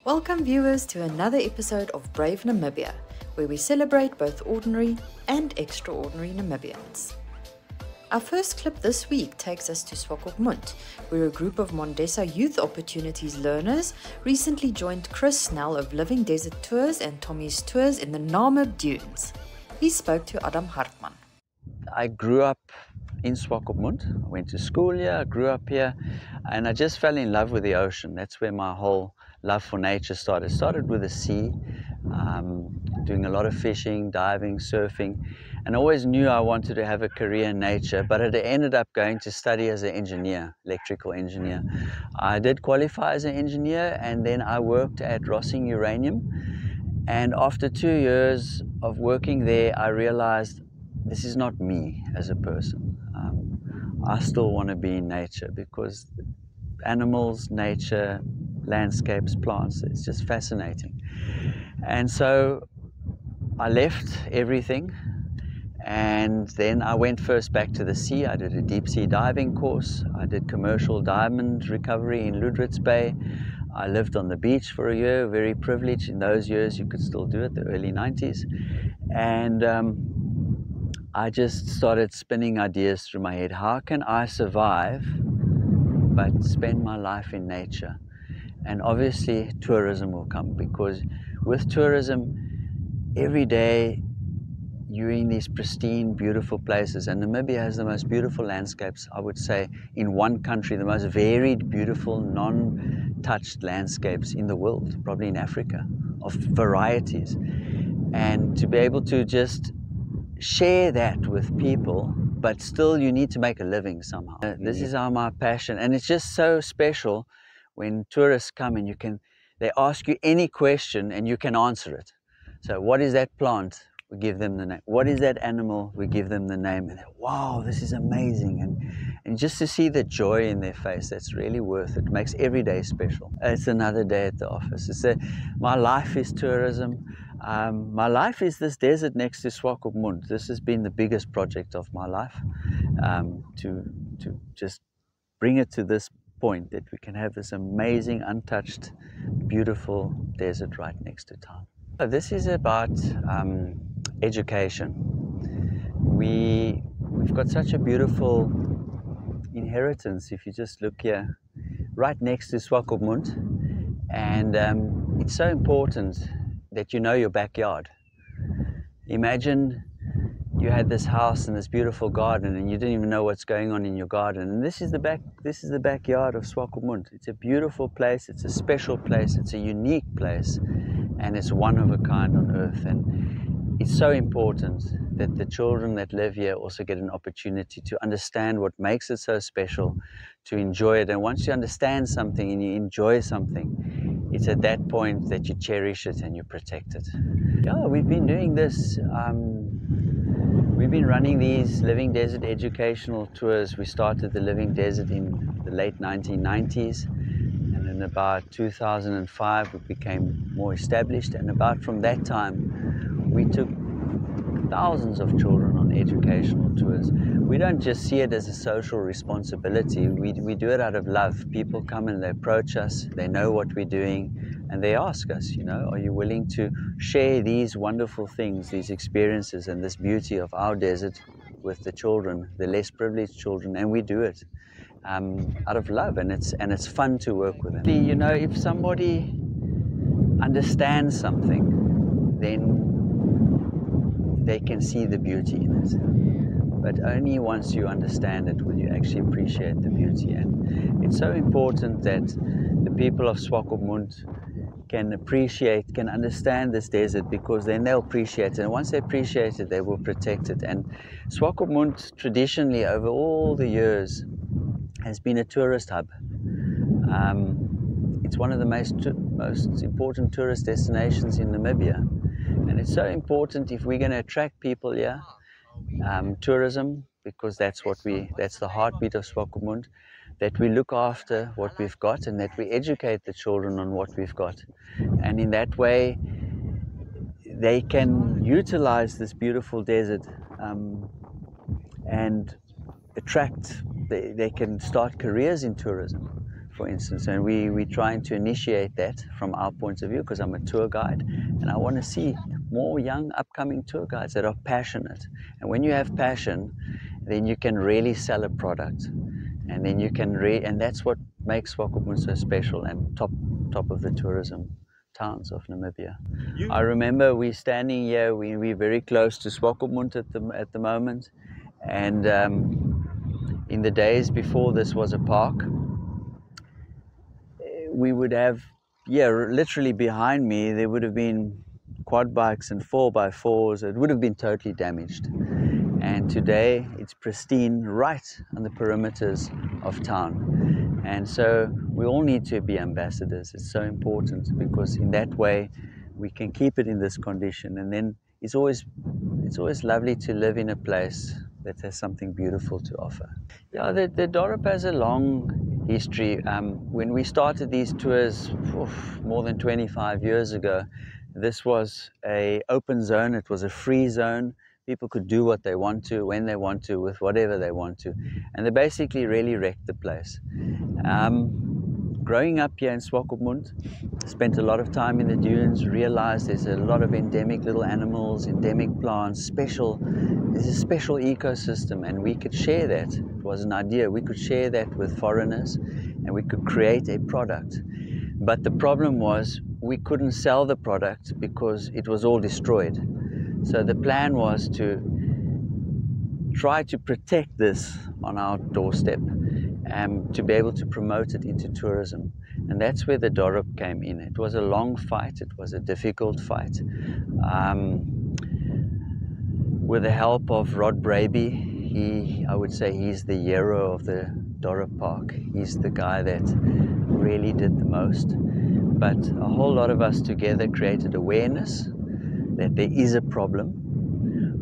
Welcome viewers to another episode of Brave Namibia, where we celebrate both ordinary and extraordinary Namibians. Our first clip this week takes us to Swakopmund, where a group of Mondesa Youth Opportunities learners recently joined Chris Nel of Living Desert Tours and Tommy's Tours in the Namib Dunes. He spoke to Adam Hartman. I grew up in Swakopmund. I went to school here, I grew up here, and I just fell in love with the ocean. That's where my whole love for nature started. It started with the sea, doing a lot of fishing, diving, surfing, and I always knew I wanted to have a career in nature, but I ended up going to study as an engineer, electrical engineer. I did qualify as an engineer, and then I worked at Rossing Uranium, and after 2 years of working there, I realized this is not me as a person. I still want to be in nature because animals, nature, landscapes, plants, it's just fascinating. And so I left everything, and then I went first back to the sea. I did a deep sea diving course. I did commercial diamond recovery in Ludwitz Bay. I lived on the beach for a year, very privileged. In those years you could still do it, the early 90s. And I just started spinning ideas through my head. How can I survive but spend my life in nature? And obviously tourism will come, because with tourism, every day you're in these pristine, beautiful places. And Namibia has the most beautiful landscapes, I would say, in one country, the most varied, beautiful, non-touched landscapes in the world, probably in Africa, of varieties. And to be able to just share that with people, but still you need to make a living somehow. This is my passion, and it's just so special when tourists come and they ask you any question and you can answer it. So what is that plant? We give them the name. What is that animal? We give them the name. And wow, this is amazing. And just to see the joy in their face, that's really worth it. It makes every day special. It's another day at the office. My life is tourism. My life is this desert next to Swakopmund. This has been the biggest project of my life, to just bring it to this point that we can have this amazing, untouched, beautiful desert right next to town. This is about education. We've got such a beautiful inheritance. If you just look here, right next to Swakopmund, and it's so important that you know your backyard. Imagine you had this house and this beautiful garden, and you didn't even know what's going on in your garden. And this is the backyard of Swakopmund. It's a beautiful place, it's a special place, it's a unique place, and it's one of a kind on earth. And it's so important that the children that live here also get an opportunity to understand what makes it so special, to enjoy it. And once you understand something and you enjoy something, it's at that point that you cherish it and you protect it. Yeah, we've been doing this. We've been running these Living Desert educational tours. We started the Living Desert in the late 1990s, and in about 2005 we became more established, and about from that time we took thousands of children on educational tours. We don't just see it as a social responsibility, we do it out of love. People come and they approach us, they know what we're doing, and they ask us, are you willing to share these wonderful things, these experiences and this beauty of our desert with the children, the less privileged children? And we do it out of love, and it's fun to work with them. If somebody understands something, then they can see the beauty in it. But only once you understand it will you actually appreciate the beauty. And it's so important that the people of Swakopmund can understand this desert, because then they'll appreciate it. And once they appreciate it, they will protect it. And Swakopmund traditionally over all the years has been a tourist hub. It's one of the most important tourist destinations in Namibia. And it's so important, if we're going to attract people here, tourism, because that's the heartbeat of Swakopmund, that we look after what we've got and that we educate the children on what we've got. And in that way, they can utilize this beautiful desert and attract, they can start careers in tourism for instance, and we're trying to initiate that from our point of view, because I'm a tour guide, and I want to see more young upcoming tour guides that are passionate. And when you have passion, then you can really sell a product, and then you can and that's what makes Swakopmund so special and top of the tourism towns of Namibia. I remember we're standing here, we're very close to Swakopmund at the moment, and in the days before this was a park, we would have, literally behind me there would have been quad bikes and 4x4s. It would have been totally damaged, and today it's pristine right on the perimeters of town. And so we all need to be ambassadors. It's so important, because in that way we can keep it in this condition, and then it's always lovely to live in a place that has something beautiful to offer. Yeah, the Dorp has a long history. When we started these tours more than 25 years ago, this was an open zone. It was a free zone. People could do what they want to, when they want to, with whatever they want to. And they basically really wrecked the place. Growing up here in Swakopmund, spent a lot of time in the dunes, realized there's a lot of endemic little animals, endemic plants, there's a special ecosystem, and we could share that. It was an idea. We could share that with foreigners, and we could create a product. But the problem was we couldn't sell the product because it was all destroyed. So the plan was to try to protect this on our doorstep, to be able to promote it into tourism. And that's where the Dorp came in. It was a long fight. It was a difficult fight. With the help of Rod Braby, I would say he's the hero of the Dorp Park. He's the guy that really did the most. But a whole lot of us together created awareness that there is a problem.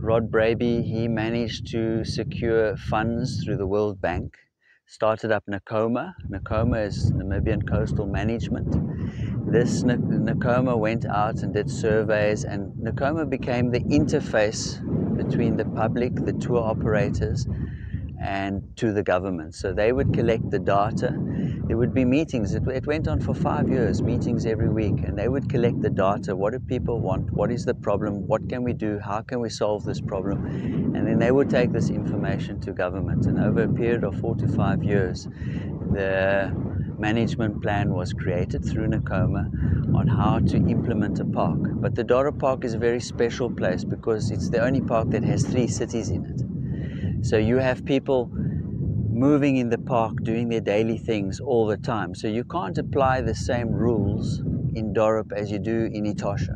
Rod Braby, he managed to secure funds through the World Bank, started up Nakoma. Nakoma is Namibian Coastal Management. This Nakoma went out and did surveys, and Nakoma became the interface between the public, the tour operators, and to the government. So they would collect the data. There would be meetings. It went on for 5 years, meetings every week, and they would collect the data. What do people want? What is the problem? What can we do? How can we solve this problem? And then they would take this information to government. And over a period of 4 to 5 years, the management plan was created through Nakoma on how to implement a park. But the Dorp Park is a very special place because it's the only park that has 3 cities in it. So you have people moving in the park, doing their daily things all the time. So you can't apply the same rules in Dorp as you do in Etosha.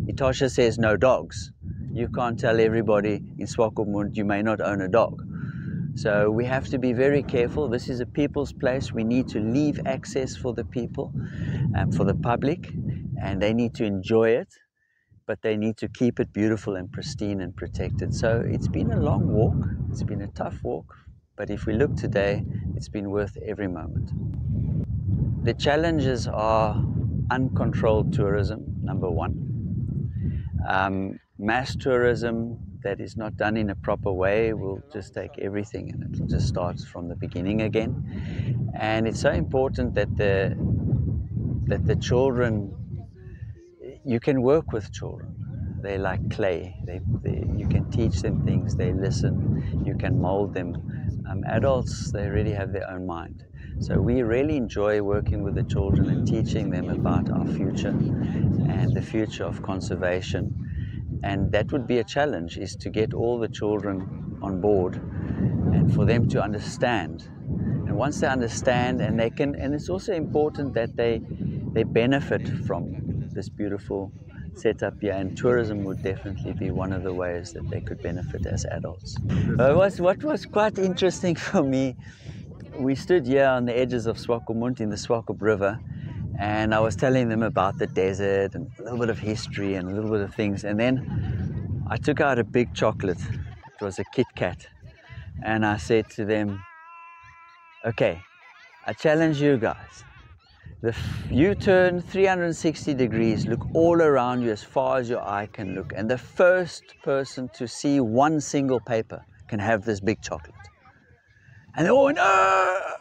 Etosha says no dogs. You can't tell everybody in Swakopmund you may not own a dog. So we have to be very careful. This is a people's place. We need to leave access for the people, for the public, and they need to enjoy it, but they need to keep it beautiful and pristine and protected. So it's been a long walk. It's been a tough walk. But if we look today, it's been worth every moment. The challenges are uncontrolled tourism, number one. Mass tourism that is not done in a proper way will just take everything and it'll just start from the beginning again. And it's so important that the children, you can work with children. They're like clay. You can teach them things, they listen, you can mold them. Adults, they really have their own mind. So we really enjoy working with the children and teaching them about our future and the future of conservation. And that would be a challenge, is to get all the children on board and for them to understand. And once they understand, and they can, and it's also important that they benefit from this beautiful setup here, and tourism would definitely be one of the ways that they could benefit as adults. What was quite interesting for me, we stood here on the edges of Swakopmund in the Swakop River, and I was telling them about the desert and a little bit of history and a little bit of things, and then I took out a big chocolate. It was a Kit Kat, and I said to them, okay, I challenge you guys. You turn 360 degrees, look all around you as far as your eye can look, and the first person to see one single paper can have this big chocolate. And they all went, "Ah!"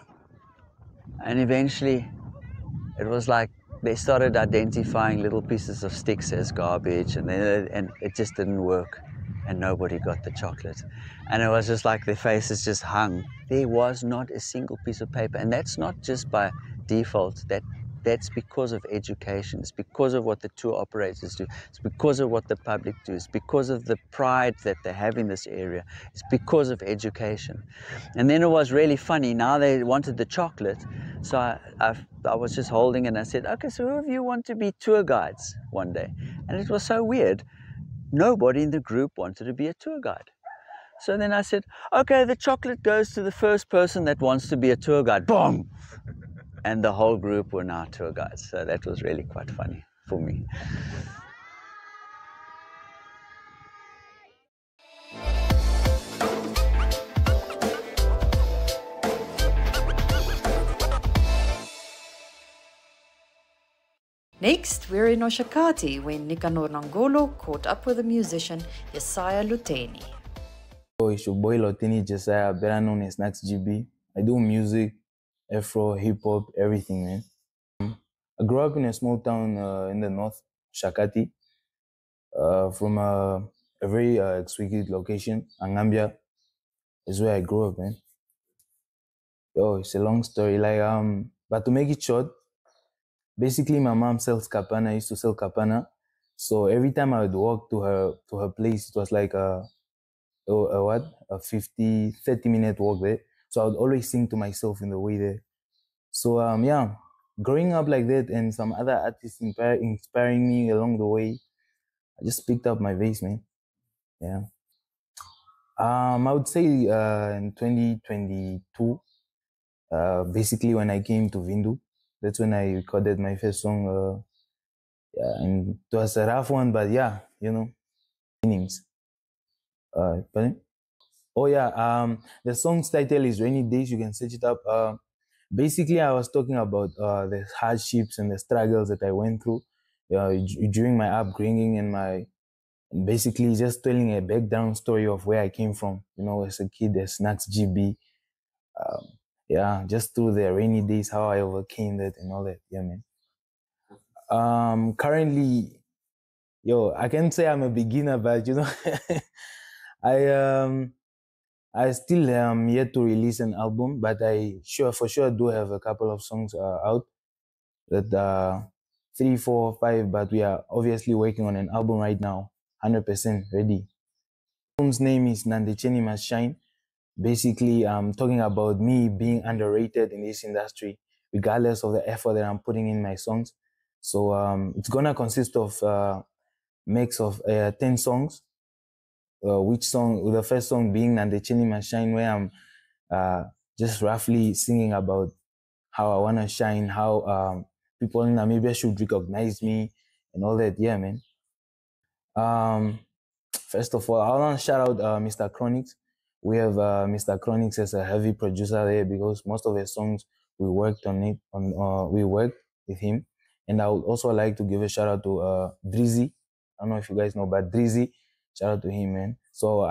And eventually it was like they started identifying little pieces of sticks as garbage, and it just didn't work, and nobody got the chocolate. And it was just like their faces just hung. There was not a single piece of paper, and that's not just by default. That's because of education. It's because of what the tour operators do. It's because of what the public do. It's because of the pride that they have in this area. It's because of education. And then it was really funny. Now they wanted the chocolate. So I was just holding and I said, okay, so who of you want to be tour guides one day? And it was so weird. Nobody in the group wanted to be a tour guide. So then I said, okay, the chocolate goes to the first person that wants to be a tour guide. Boom! And the whole group were now tour guides. So that was really quite funny for me. Next, we're in Oshakati when Nicanor Nangolo caught up with the musician Jesaya Loteni. Oh, it's your boy Loteni Jesaya, better known as Nax GB. I do music, Afro, hip hop, everything, man. I grew up in a small town in the north, Shakati, from a very exquisite location. Angambia is where I grew up, man. Yo, it's a long story. But to make it short, basically my mom sells kapana. I used to sell kapana, so every time I would walk to her place, it was like a 30-minute walk there. So I would always sing to myself in the way there. So yeah, growing up like that and some other artists inspiring me along the way, I just picked up my bass, man. Yeah. I would say in 2022, basically when I came to Vindu, that's when I recorded my first song. Yeah, and it was a rough one, but yeah, you know, innings. Pardon? Oh yeah, the song's title is Rainy Days. You can search it up. Basically, I was talking about the hardships and the struggles that I went through during my upbringing and basically just telling a background story of where I came from. You know, as a kid, as Snacks GB. Yeah, just through the rainy days, how I overcame that and all that. Yeah, man. Currently, I can say I'm a beginner, but you know, I I still am yet to release an album, but for sure do have a couple of songs out that 3, 4, 5, but we are obviously working on an album right now, 100% ready. The album's name is Nandecheni Must Shine. Basically, I'm talking about me being underrated in this industry, regardless of the effort that I'm putting in my songs. So it's gonna consist of a mix of 10 songs. The first song being Nandecheni Must Shine, where I'm just roughly singing about how I want to shine, how people in Namibia should recognize me and all that. Yeah, man. First of all, I want to shout out Mr. Chronix. We have Mr. Chronix as a heavy producer there because most of his songs we worked we worked with him. And I would also like to give a shout out to Drizzy. I don't know if you guys know, but Drizzy, shout out to him, man. So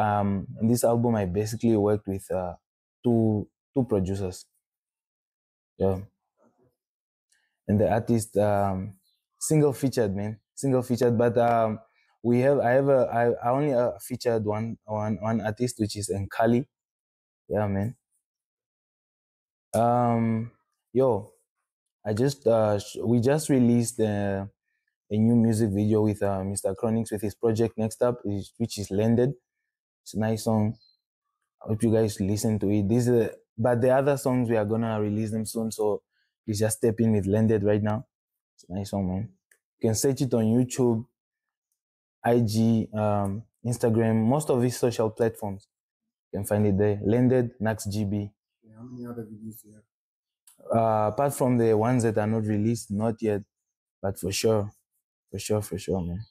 in this album, I basically worked with two producers. Yeah. And the artist single featured, man, single featured. But I only featured one artist, which is Nkali. Yeah, man. Yo, we just released a new music video with Mr. Chronix with his project Next Up, which is Landed. It's a nice song. I hope you guys listen to it. But the other songs we are gonna release them soon, so please just step in with Landed right now. It's a nice song, man. You can search it on YouTube, IG, Instagram, most of these social platforms. You can find it there. Landed Nax GB. How many other videos do you have? Apart from the ones that are not released, not yet, but for sure, man.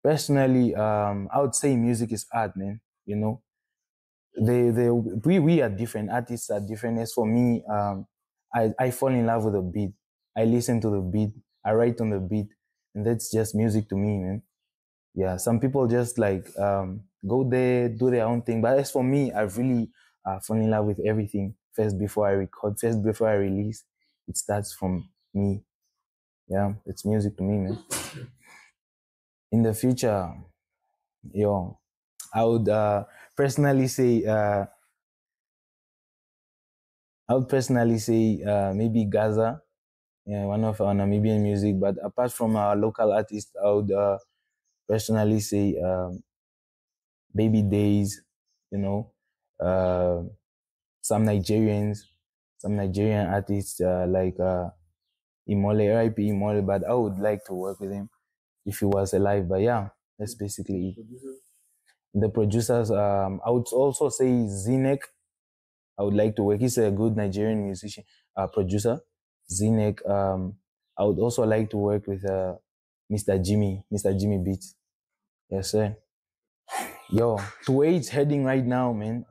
Personally, I would say music is art, man. You know, we are different. Artists are different. As for me, I fall in love with the beat. I listen to the beat. I write on the beat, and that's just music to me, man. Yeah, some people just like go there, do their own thing. But as for me, I really fall in love with everything. first before I record, first before I release. It starts from me. Yeah, it's music to me, man. In the future, I would personally say maybe Gaza, yeah, one of our Namibian music. But apart from our local artists, I would personally say Baby Days, some Nigerian artists like Imole, R.I.P. Imole. But I would like to work with him if he was alive. But yeah, that's basically it. The producers, I would also say Zinek. I would like to work. He's a good Nigerian musician, producer. Zinek. I would also like to work with Mr. Jimmy Beats. Yes, sir. Yo, to where it's heading right now, man.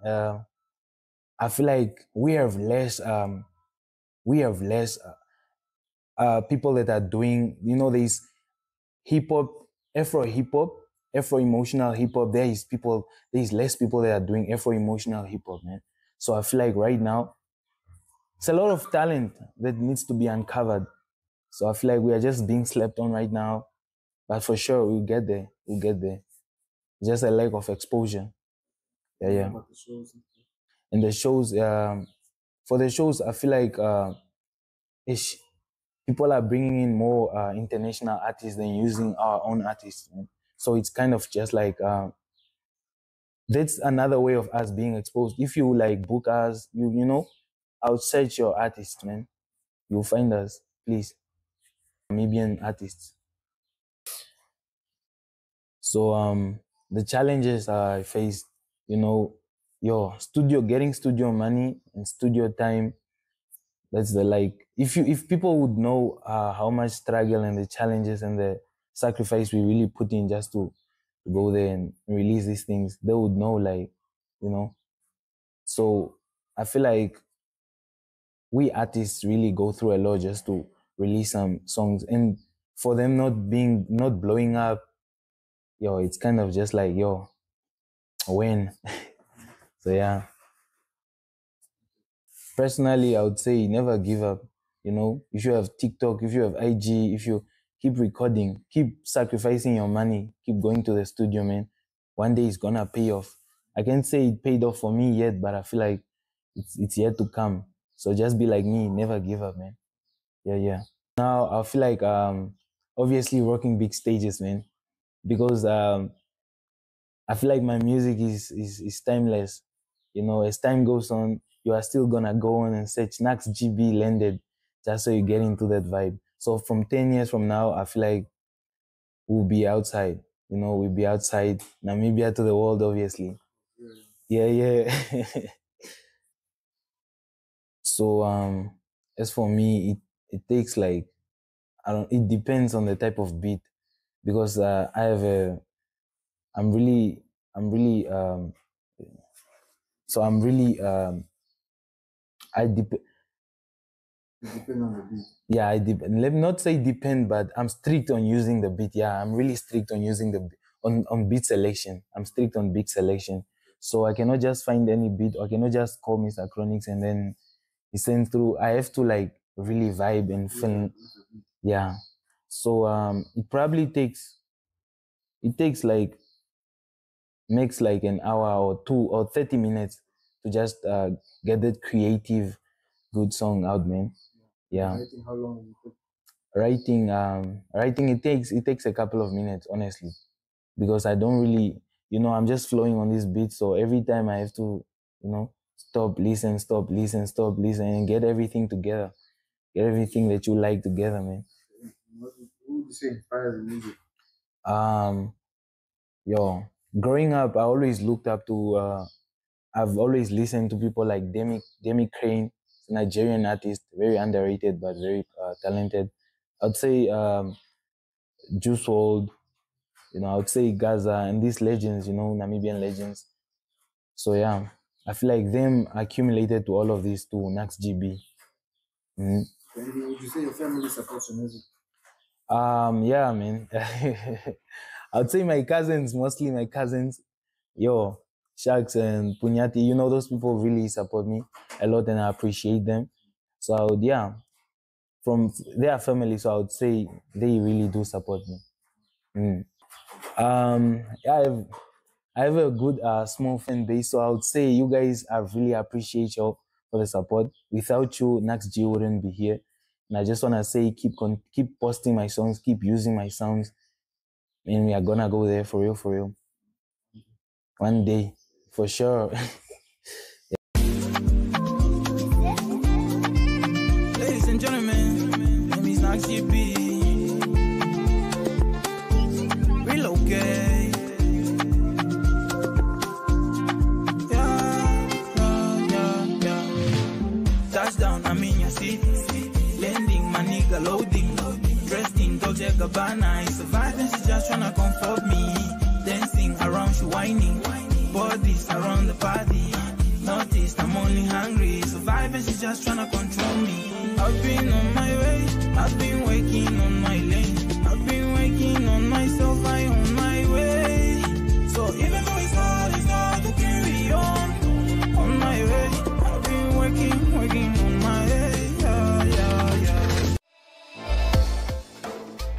I feel like we have less people that are doing, there's hip hop, Afro emotional hip hop. There's less people that are doing Afro emotional hip hop, man. So I feel like right now, it's a lot of talent that needs to be uncovered. So I feel like we are just being slept on right now. But for sure, we'll get there. Just a lack of exposure. Yeah. And the shows, for the shows, I feel like people are bringing in more international artists than using our own artists. Man. So it's kind of just like, that's another way of us being exposed. If you like book us, outsearch your artists, man. You'll find us, please. Namibian artists. So the challenges I faced, getting studio money and studio time. That's if people would know how much struggle and the challenges and the sacrifice we really put in just to go there and release these things, they would know, So I feel like we artists really go through a lot just to release some songs, and for them not blowing up, it's kind of just like, when. So yeah. Personally, I would say never give up. If you have TikTok, if you have IG, if you keep recording, keep sacrificing your money, keep going to the studio, man. One day it's gonna pay off. I can't say it paid off for me yet, but I feel like it's yet to come. So just be like me, never give up, man. Yeah. Now I feel like obviously rocking big stages, man, because I feel like my music is timeless. As time goes on, you are still gonna go on and search Nax GB landed just so you get into that vibe. So from 10 years from now, I feel like we'll be outside. We'll be outside Namibia to the world, obviously. Yeah. So as for me, it takes like it depends on the type of beat, because I'm really I depend. Depend on the beat. Yeah, let me not say depend, but I'm strict on using the beat. Yeah, I'm really strict on using on beat selection. I'm strict on beat selection. So I cannot just find any beat, or I cannot just call Mr. Chronics and then he sends through. I have to really vibe and feel. Yeah. So it probably takes makes like an hour or 2 or 30 minutes to just get that creative good song out, man. Yeah. Writing, how long does it take? Writing it takes a couple of minutes, honestly, because I don't really, I'm just flowing on this beat. So every time I have to, stop, listen, and get everything together, get everything that you like together, man. Who would you say inspires the music? Growing up, I always looked up to. I've always listened to people like Demi Crane, Nigerian artist, very underrated but very talented. I'd say Juice WRLD, I would say Gaza, and these legends, Namibian legends. So yeah, I feel like them accumulated to all of these to Nax GB. Would you say your family supports your music? Yeah, man. I would say my cousins, mostly my cousins. Sharks and Punyati, you know, those people really support me a lot and I appreciate them. So I would, yeah, from their family, so I would say they really do support me. Yeah, I have a good small fan base, so I would say you guys, I really appreciate you for the support. Without you, Nax G wouldn't be here. And I just want to say, keep posting my songs, keep using my sounds, and we are gonna go there for real. One day, for sure. Ladies and gentlemen, my name is Nax G. Relocate. Touchdown, I'm in your seat. Lending, my nigga loading. Dressed in Dolce Gabbana. He's surviving, she's just tryna comfort me. Dancing around, she whining. Bodies around the party. Noticed I'm only hungry. Surviving, she's just tryna control me. I've been on my way. I've been waking on my lane. I've been waking on myself. I on my way. So even though it's hard to carry on my way. I've been working on my way. Yeah.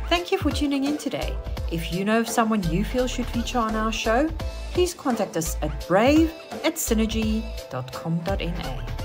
Thank you for tuning in today. If you know of someone you feel should feature on our show, please contact us at brave@synergy.com.na.